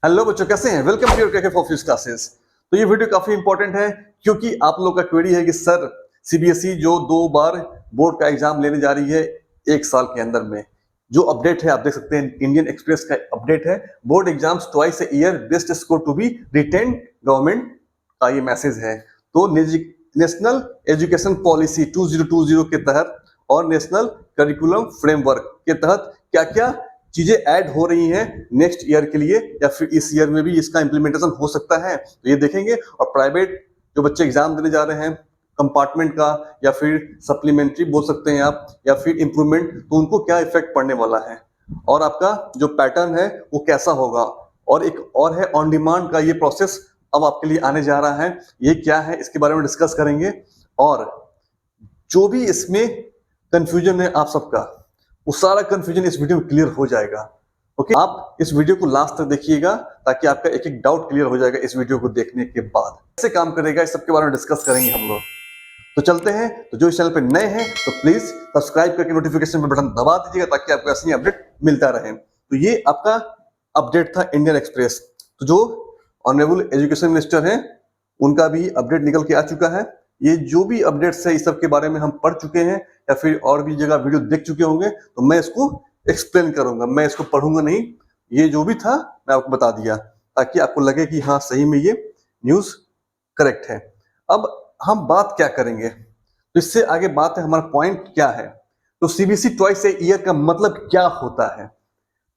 Hello बच्चों, कैसे हैं? Welcome to your KK for future classes. तो ये वीडियो काफी इंपॉर्टेंट है क्योंकि आप लोग का क्वेरी है कि सर सीबीएसई जो 2 बार बोर्ड का एग्जाम लेने जा रही है 1 साल के अंदर में, जो अपडेट है आप देख सकते हैं इंडियन एक्सप्रेस का अपडेट है, board exams twice a year, best score to be retain government का ये मैसेज है। तो नेशनल एजुकेशन पॉलिसी 2020 के तहत और नेशनल करिकुलम फ्रेमवर्क के तहत क्या क्या चीजें ऐड हो रही हैं नेक्स्ट ईयर के लिए, या फिर इस ईयर में भी इसका इम्प्लीमेंटेशन हो सकता है, तो ये देखेंगे। और प्राइवेट जो बच्चे एग्जाम देने जा रहे हैं कंपार्टमेंट का या फिर सप्लीमेंट्री बोल सकते हैं आप, या फिर इंप्रूवमेंट, तो उनको क्या इफेक्ट पड़ने वाला है और आपका जो पैटर्न है वो कैसा होगा। और एक और है ऑन डिमांड का ये प्रोसेस अब आपके लिए आने जा रहा है, ये क्या है इसके बारे में डिस्कस करेंगे। और जो भी इसमें कंफ्यूजन है आप सबका, वो सारा कंफ्यूजन इस वीडियो में क्लियर हो जाएगा। ओके, आप इस वीडियो को लास्ट तक देखिएगा ताकि आपका एक एक डाउट क्लियर हो जाएगा इस वीडियो को देखने के बाद। कैसे काम करेगा इस सब के बारे में डिस्कस करेंगे हम लोग। तो चलते हैं। तो जो इस चैनल पे नए हैं तो प्लीज सब्सक्राइब करके नोटिफिकेशन बटन दबा दीजिएगा ताकि आपको ऐसी अपडेट मिलता रहे। तो ये आपका अपडेट था इंडियन एक्सप्रेस। तो जो ऑनरेबल एजुकेशन मिनिस्टर हैं उनका भी अपडेट निकल के आ चुका है। ये जो भी अपडेट्स है इस सब के बारे में हम पढ़ चुके हैं या फिर और भी जगह वीडियो देख चुके होंगे, तो मैं इसको एक्सप्लेन करूंगा, मैं इसको पढ़ूंगा नहीं। ये जो भी था मैं आपको बता दिया ताकि आपको लगे कि हाँ सही में ये न्यूज करेक्ट है। अब हम बात क्या करेंगे, तो इससे आगे बात है हमारा पॉइंट क्या है। तो सीबीएसई ट्वाइस ए ईयर का मतलब क्या होता है।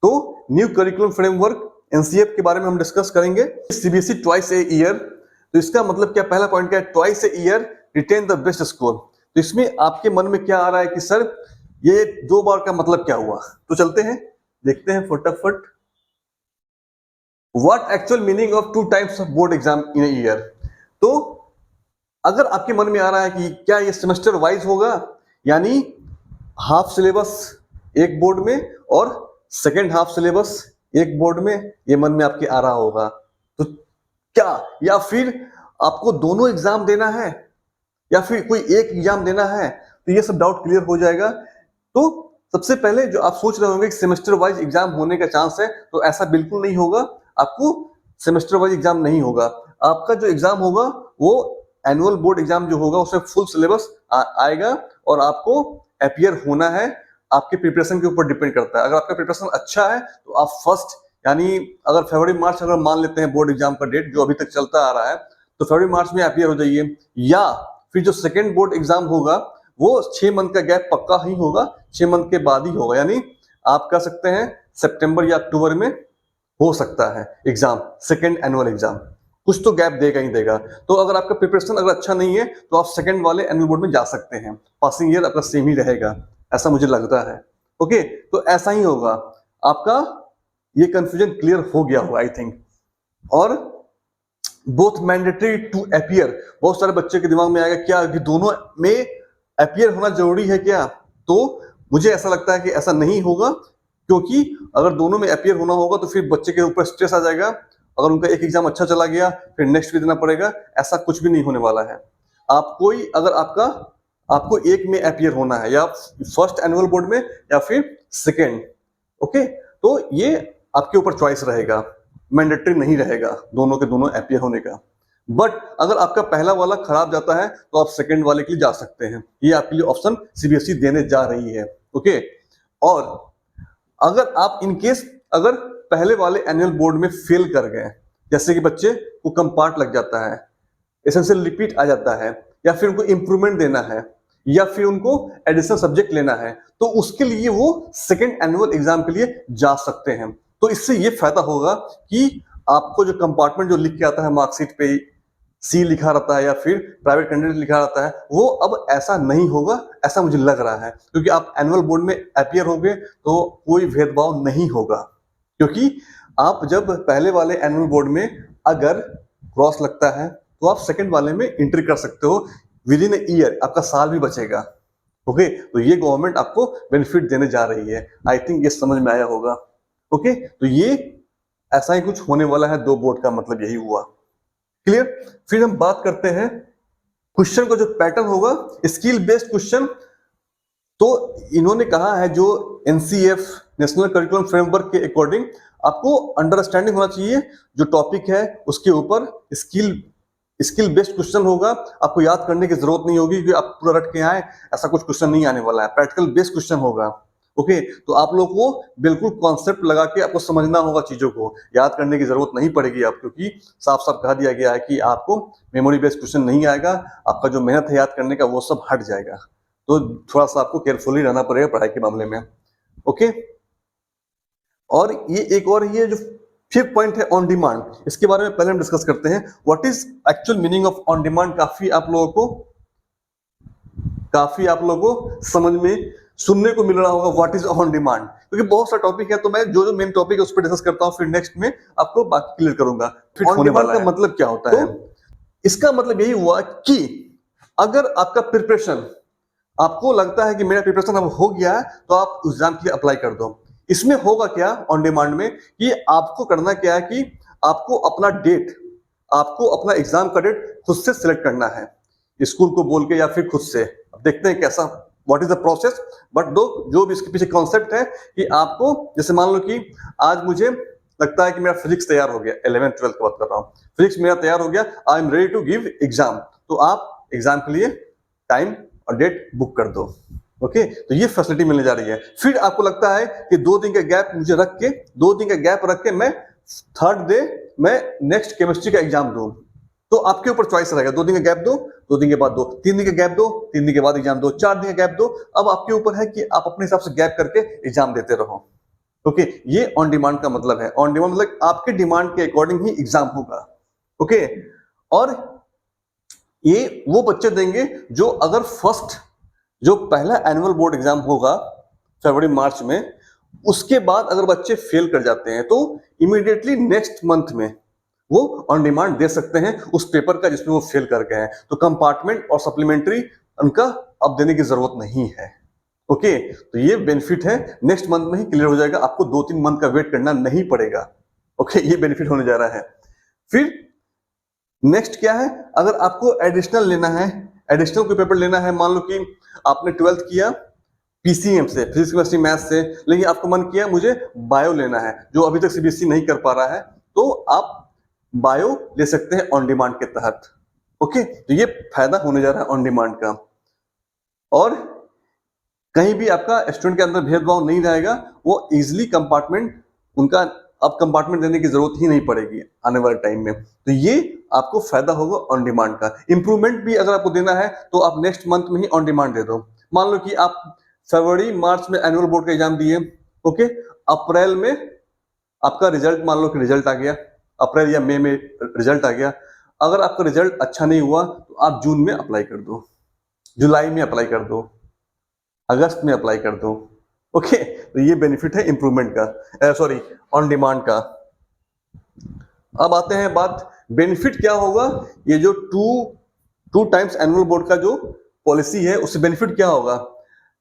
तो न्यू करिकुलम फ्रेमवर्क एनसीएफ के बारे में हम डिस्कस करेंगे। सीबीएसई ट्वाइस ए ईयर, तो इसका मतलब क्या, पहला पॉइंट क्या है, twice a year retain the best score. तो इसमें आपके मन में क्या आ रहा है कि सर ये 2 बार का मतलब क्या हुआ। तो चलते हैं देखते हैं फटाफट। What actual meaning of 2 times of board exam in a year. तो अगर आपके मन में आ रहा है कि क्या ये सेमेस्टर वाइज होगा, यानी हाफ सिलेबस एक बोर्ड में और सेकेंड हाफ सिलेबस एक बोर्ड में, ये मन में आपके आ रहा होगा, तो क्या, या फिर आपको दोनों एग्जाम देना है या फिर कोई एक एग्जाम देना है, तो ये सब डाउट क्लियर हो जाएगा। तो सबसे पहले जो आप सोच रहे होंगे कि सेमेस्टर वाइज एग्जाम होने का चांस है, तो ऐसा बिल्कुल नहीं होगा। आपको सेमेस्टर वाइज एग्जाम नहीं होगा, आपका जो एग्जाम होगा वो एनुअल बोर्ड एग्जाम जो होगा उसमें फुल सिलेबस आएगा और आपको अपीयर होना है। आपके प्रिपरेशन के ऊपर डिपेंड करता है। अगर आपका प्रिपरेशन अच्छा है तो आप फर्स्ट, यानी अगर फरवरी मार्च अगर मान लेते हैं बोर्ड एग्जाम का डेट जो अभी तक चलता आ रहा है, तो फरवरी मार्च में अपीयर हो जाइए। या फिर जो सेकेंड बोर्ड एग्जाम होगा वो 6 मंथ का गैप पक्का ही होगा, 6 मंथ के बाद ही होगा, यानी आप कह सकते हैं सितंबर या अक्टूबर में हो सकता है एग्जाम, सेकेंड एनुअल एग्जाम, कुछ तो गैप देगा ही देगा। तो अगर आपका प्रिपरेशन अगर अच्छा नहीं है तो आप सेकेंड वाले एनुअल बोर्ड में जा सकते हैं, पासिंग ईयर आपका सेम ही रहेगा, ऐसा मुझे लगता है। ओके, तो ऐसा ही होगा। आपका ये कंफ्यूजन क्लियर हो गया हो आई थिंक। और बोथ मैंडेटरी टू अपीयर, बहुत सारे बच्चे के दिमाग में आएगा क्या कि दोनों में अपीयर होना जरूरी है क्या। तो मुझे ऐसा लगता है कि ऐसा नहीं होगा, क्योंकि अगर दोनों में अपीयर होना होगा तो फिर बच्चे के ऊपर स्ट्रेस आ जाएगा। अगर उनका एक एग्जाम अच्छा चला गया फिर नेक्स्ट भी देना पड़ेगा, ऐसा कुछ भी नहीं होने वाला है। आप कोई अगर आपको एक में अपीयर होना है, या फर्स्ट एनुअल बोर्ड में या फिर सेकेंड, ओके, तो ये आपके ऊपर चॉइस रहेगा, मैंडेटरी नहीं रहेगा दोनों के दोनों अपीयर होने का। बट अगर आपका पहला वाला खराब जाता है तो आप सेकेंड वाले के लिए जा सकते हैं, ये आपके लिए ऑप्शन सीबीएसई देने जा रही है। ओके, और अगर आप इनकेस अगर पहले वाले एनुअल बोर्ड में फेल कर गए, जैसे कि बच्चे को कंपार्ट लग जाता है, एसेंशियल रिपीट आ जाता है, या फिर उनको इंप्रूवमेंट देना है, या फिर उनको एडिशनल सब्जेक्ट लेना है, तो उसके लिए वो सेकेंड एनुअल एग्जाम के लिए जा सकते हैं। तो इससे ये फायदा होगा कि आपको जो कंपार्टमेंट जो लिख के आता है मार्कशीट पे सी लिखा रहता है या फिर प्राइवेट कैंडिडेट लिखा रहता है, वो अब ऐसा नहीं होगा, ऐसा मुझे लग रहा है। क्योंकि आप एनुअल बोर्ड में अपीयर होंगे तो कोई भेदभाव नहीं होगा, क्योंकि आप जब पहले वाले एनुअल बोर्ड में अगर क्रॉस लगता है तो आप सेकंड वाले में एंट्री कर सकते हो विद इन ईयर, आपका साल भी बचेगा। ओके, तो ये गवर्नमेंट आपको बेनिफिट देने जा रही है। आई थिंक ये समझ में आया होगा। ओके, तो ये ऐसा ही कुछ होने वाला है, 2 बोर्ड का मतलब यही हुआ। क्लियर। फिर हम बात करते हैं क्वेश्चन को, जो पैटर्न होगा स्किल बेस्ड क्वेश्चन। तो इन्होंने कहा है जो एनसीएफ नेशनल करिकुलम फ्रेमवर्क के अकॉर्डिंग आपको अंडरस्टैंडिंग होना चाहिए, जो टॉपिक है उसके ऊपर स्किल बेस्ड क्वेश्चन होगा, आपको याद करने की जरूरत नहीं होगी कि आप पूरा रट के आए, ऐसा कुछ क्वेश्चन नहीं आने वाला है, प्रैक्टिकल बेस्ड क्वेश्चन होगा। ओके, तो आप लोग को बिल्कुल कॉन्सेप्ट लगा के आपको समझना होगा, चीजों को याद करने की जरूरत नहीं पड़ेगी आपको, क्योंकि साफ साफ कहा दिया गया है कि आपको मेमोरी बेस्ड क्वेश्चन नहीं आएगा, आपका जो मेहनत है याद करने का वो सब हट जाएगा। तो थोड़ा सा आपको केयरफुली रहना पड़ेगा पढ़ाई के मामले में। ओके, और ये एक और ही है जो फिफ्थ पॉइंट है, ऑन डिमांड। इसके बारे में पहले हम डिस्कस करते हैं, what is actual meaning of on demand. काफी आप लोगों को समझ में सुनने को मिल रहा होगा व्हाट इज ऑन डिमांड, क्योंकि बहुत सारा टॉपिक है, तो मैं जो मेन टॉपिक है उस पर डिस्कस करता हूं, फिर नेक्स्ट में आपको बाकी क्लियर करूंगा। ऑन डिमांड का मतलब क्या होता है? इसका मतलब यही हुआ कि अगर आपका प्रिपरेशन, आपको लगता है कि मेरा प्रिपरेशन अब हो गया है, तो आप एग्जाम के लिए अप्लाई कर दो। इसमें होगा क्या ऑन डिमांड में, कि आपको करना क्या है कि आपको अपना डेट, आपको अपना एग्जाम का डेट खुद से सिलेक्ट करना है, स्कूल को बोल के या फिर खुद से। अब देखते हैं कैसा, what is the process, but जो भी इसके पीछे कॉन्सेप्ट है कि आपको, जैसे मान लो कि आज मुझे लगता है कि मेरा फिजिक्स तैयार हो गया, 11th 12th की बात कर रहा हूँ, फिजिक्स मेरा तैयार हो गया, I am ready to give exam, तो आप एग्जाम के लिए टाइम और डेट बुक कर दो। ओके, तो ये फैसिलिटी मिलने जा रही है। फिर आपको लगता है कि 2 दिन का गैप मुझे रख के, 2 दिन का गैप रख के मैं थर्ड डे मैं नेक्स्ट केमिस्ट्री का एग्जाम दूं, तो आपके ऊपर चॉइस रहेगा, 2 दिन का गैप दो, 2 दिन के बाद दो, 3 दिन का गैप दो, 3 दिन के बाद एग्जाम दो, 4 दिन का गैप दो। अब आपके ऊपर है कि आप अपने हिसाब से गैप करके एग्जाम देते रहो। ओके, ये ऑन डिमांड का मतलब है। ऑन डिमांड मतलब आपके डिमांड के अकॉर्डिंग ही एग्जाम होगा। ओके, और ये वो बच्चे देंगे जो अगर जो पहला एनुअल बोर्ड एग्जाम होगा फरवरी मार्च में, उसके बाद अगर बच्चे फेल कर जाते हैं तो इमीडिएटली नेक्स्ट मंथ में वो ऑन डिमांड दे सकते हैं उस पेपर का जिसमें वो फेल कर गए हैं। तो कंपार्टमेंट और सप्लीमेंट्री उनका अब देने की जरूरत नहीं है। ओके, तो ये बेनिफिट है, नेक्स्ट मंथ में ही क्लियर हो जाएगा, आपको 2-3 मंथ का वेट करना नहीं पड़ेगा। ओके, ये बेनिफिट होने जा रहा है। फिर नेक्स्ट क्या है, अगर आपको एडिशनल लेना है, एडिशनल कोई पेपर लेना है, मान लो कि आपने 12th किया पीसीएम से, फिजिक्स केमिस्ट्री मैथ से, लेकिन आपको मन किया मुझे बायो लेना है, जो अभी तक सीबीएसई नहीं कर पा रहा है, तो आप बायो ले सकते हैं ऑन डिमांड के तहत। ओके, तो ये फायदा होने जा रहा है ऑन डिमांड का। और कहीं भी आपका स्टूडेंट के अंदर भेदभाव नहीं रहेगा, वो इजिली कंपार्टमेंट, उनका अब कंपार्टमेंट देने की जरूरत ही नहीं पड़ेगी आने वाले टाइम में। तो ये आपको फायदा होगा ऑन डिमांड का। इंप्रूवमेंट भी अगर आपको देना है तो आप नेक्स्ट मंथ में ही ऑन डिमांड दे दो। मान लो कि आप फरवरी मार्च में एनुअल बोर्ड का एग्जाम दिए, ओके, अप्रैल में आपका रिजल्ट, मान लो कि रिजल्ट आ गया, अप्रैल या मई में रिजल्ट आ गया, अगर आपका रिजल्ट अच्छा नहीं हुआ तो आप जून में अप्लाई कर दो, जुलाई में अप्लाई कर दो, अगस्त में अप्लाई कर दो। ओके, तो ये बेनिफिट है इंप्रूवमेंट का, सॉरी ऑन डिमांड का। अब आते हैं बात बेनिफिट क्या होगा, ये जो टू टाइम्स एनुअल बोर्ड का जो पॉलिसी है उससे बेनिफिट क्या होगा।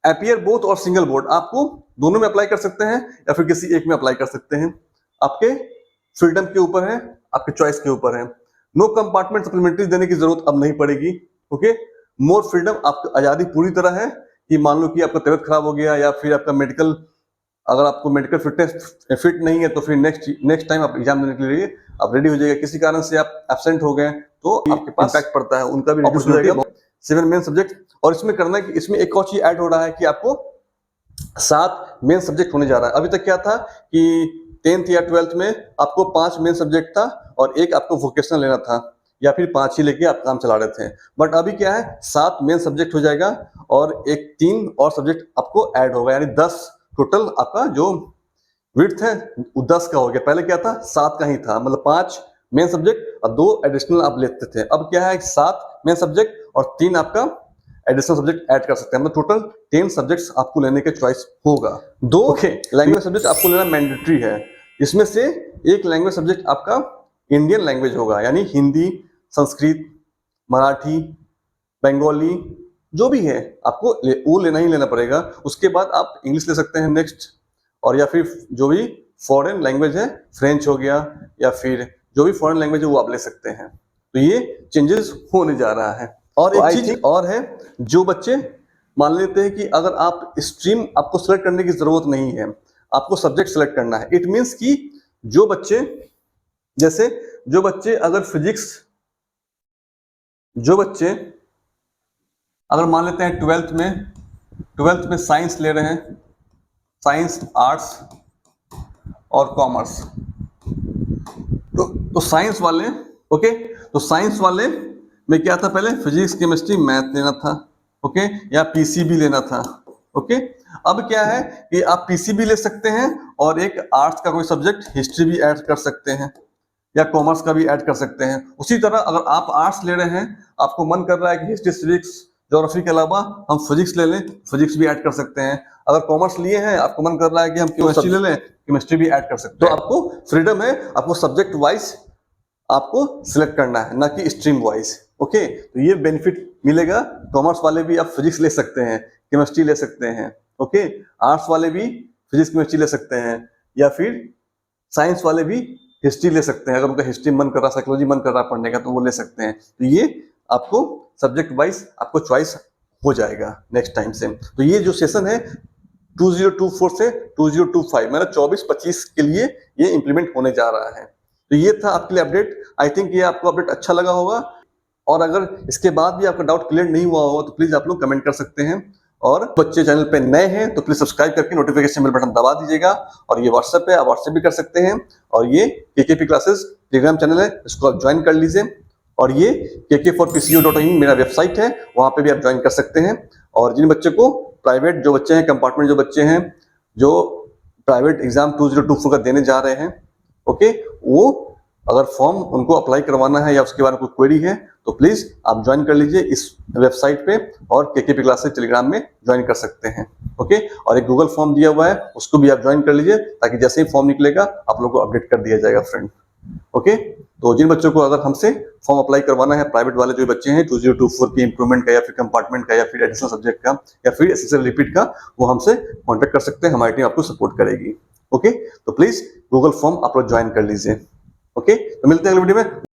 अपीयर बोथ और सिंगल बोर्ड, आपको दोनों में अप्लाई कर सकते हैं या फिर किसी एक में अप्लाई कर सकते हैं, आपके फ्रीडम के ऊपर है, आपके चॉइस के ऊपर है। नो कंपार्टमेंट सप्लीमेंट्री देने की जरूरत अब नहीं पड़ेगी। ओके, मोर फ्रीडम, आपकी आजादी पूरी तरह है कि मान लो कि आपका तबीयत खराब हो गया या फिर आपका मेडिकल, अगर आपको मेडिकल फिटनेस फिट नहीं है तो फिर नेक्स्ट टाइम आप एग्जाम देने के लिए आप रेडी हो जाएगा। किसी कारण से आप एब्सेंट हो गए तो आपके पास इम्पैक्ट पड़ता है, उनका भी रिड्यूस हो जाएगा। 7 मेन सब्जेक्ट, और इसमें करना है कि इसमें एक और चीज ऐड हो रहा है कि आपको 7 मेन सब्जेक्ट होने जा रहा है। अभी तक क्या था कि 10th या 12th में आपको 5 मेन सब्जेक्ट था और एक आपको वोकेशनल लेना था, या फिर 5 ही लेके आप काम चला रहे थे। बट अभी क्या है, 7 मेन सब्जेक्ट हो जाएगा और एक 3 और सब्जेक्ट आपको ऐड होगा, यानी 10 टोटल आपका जो विड्थ है वो 10 का हो गया। पहले क्या था, 7 का ही था, मतलब 5 मेन सब्जेक्ट और 2 एडिशनल आप लेते थे। अब क्या है, 7 मेन सब्जेक्ट और 3 आपका एडिशनल सब्जेक्ट ऐड कर सकते हैं, मतलब टोटल 10 सब्जेक्ट्स आपको लेने के चॉइस होगा। 2 लैंग्वेज सब्जेक्ट आपको लेना मैंडेटरी है, इसमें से एक लैंग्वेज सब्जेक्ट आपका इंडियन लैंग्वेज होगा, यानी हिंदी, संस्कृत, मराठी, बंगाली, जो भी है आपको वो लेना ही लेना पड़ेगा। उसके बाद आप इंग्लिश ले सकते हैं नेक्स्ट, और या फिर जो भी फॉरेन लैंग्वेज है, फ्रेंच हो गया या फिर जो भी फॉरेन लैंग्वेज है वो आप ले सकते हैं। तो ये चेंजेस होने जा रहा है। और एक चीज और है, जो बच्चे मान लेते हैं कि अगर आप स्ट्रीम आपको सेलेक्ट करने की जरूरत नहीं है, आपको सब्जेक्ट सेलेक्ट करना है। इट मीन्स कि जो बच्चे अगर फिजिक्स, जो बच्चे अगर मान लेते हैं 12th में साइंस ले रहे हैं, साइंस, आर्ट्स और कॉमर्स, तो साइंस वाले, ओके, तो साइंस वाले में क्या था, पहले फिजिक्स, केमिस्ट्री, मैथ लेना था, ओके, या पीसीबी लेना था, ओके। अब क्या है कि आप पीसीबी ले सकते हैं और एक आर्ट्स का कोई सब्जेक्ट हिस्ट्री भी ऐड कर सकते हैं, या कॉमर्स का भी ऐड कर सकते हैं। उसी तरह अगर आप आर्ट्स ले रहे हैं, आपको मन कर रहा है कि हिस्ट्री, सिविक्स, ज्योग्राफी के अलावा हम फिजिक्स ले लें, फिजिक्स भी ऐड कर सकते हैं। अगर कॉमर्स लिए हैं, आपको मन कर रहा है कि हम केमिस्ट्री ले लें, केमिस्ट्री भी ऐड कर सकते हैं। तो आपको फ्रीडम है, आपको सब्जेक्ट वाइज आपको सिलेक्ट करना है, ना कि स्ट्रीम वाइज, ओके। तो ये बेनिफिट मिलेगा। कॉमर्स वाले भी आप फिजिक्स ले सकते हैं, केमिस्ट्री ले सकते हैं, ओके। आर्ट्स वाले भी फिजिक्स, केमिस्ट्री ले सकते हैं, या फिर साइंस वाले भी हिस्ट्री ले सकते हैं। अगर उनका हिस्ट्री मन कर रहा, साइकोलॉजी मन कर रहा पढ़ने का, तो वो ले सकते हैं। तो ये आपको सब्जेक्ट वाइज आपको चॉइस हो जाएगा नेक्स्ट टाइम से। तो ये जो सेशन है 2024 से 2025 मतलब 24-25 के लिए ये इंप्लीमेंट होने जा रहा है। तो ये था आपके लिए अपडेट। आई थिंक ये आपको अपडेट अच्छा लगा होगा, और अगर इसके बाद भी आपका डाउट क्लियर नहीं हुआ होगा तो प्लीज आप लोग कमेंट कर सकते हैं। और बच्चे चैनल पे नए हैं तो प्लीज सब्सक्राइब करके नोटिफिकेशन बेल बटन दबा दीजिएगा। और ये व्हाट्सएप है, आप व्हाट्सएप भी कर सकते हैं। और ये केकेपी क्लासेस टेलीग्राम चैनल है, इसको आप ज्वाइन कर लीजिए। और ये kk4pcu.in मेरा वेबसाइट है, वहां पे भी आप ज्वाइन कर सकते हैं। और जिन बच्चे को प्राइवेट, जो बच्चे हैं कंपार्टमेंट, जो बच्चे हैं जो प्राइवेट एग्जाम 2024 का देने जा रहे हैं, ओके, वो अगर फॉर्म उनको अप्लाई करवाना है या उसके बारे में कोई क्वेरी है तो प्लीज आप ज्वाइन कर लीजिए इस वेबसाइट पे, और केकेपी क्लासेस टेलीग्राम में ज्वाइन कर सकते हैं, ओके। और एक गूगल फॉर्म दिया हुआ है, उसको भी आप ज्वाइन कर लीजिए, ताकि जैसे ही फॉर्म निकलेगा आप लोगों को अपडेट कर दिया जाएगा फ्रेंड, ओके। तो जिन बच्चों को अगर हमसे फॉर्म अप्लाई करवाना है, प्राइवेट वाले जो बच्चे हैं 2024 की इंप्रूवमेंट का, या फिर कंपार्टमेंट का, या फिर एडिशनल सब्जेक्ट का, या फिर एसएसएल रिपीट का, वो हमसे कॉन्टेक्ट कर सकते हैं, हमारी टीम आपको सपोर्ट करेगी, ओके। तो प्लीज गूगल फॉर्म आप लोग ज्वाइन कर लीजिए, ओके। तो मिलते हैं अगले वीडियो में।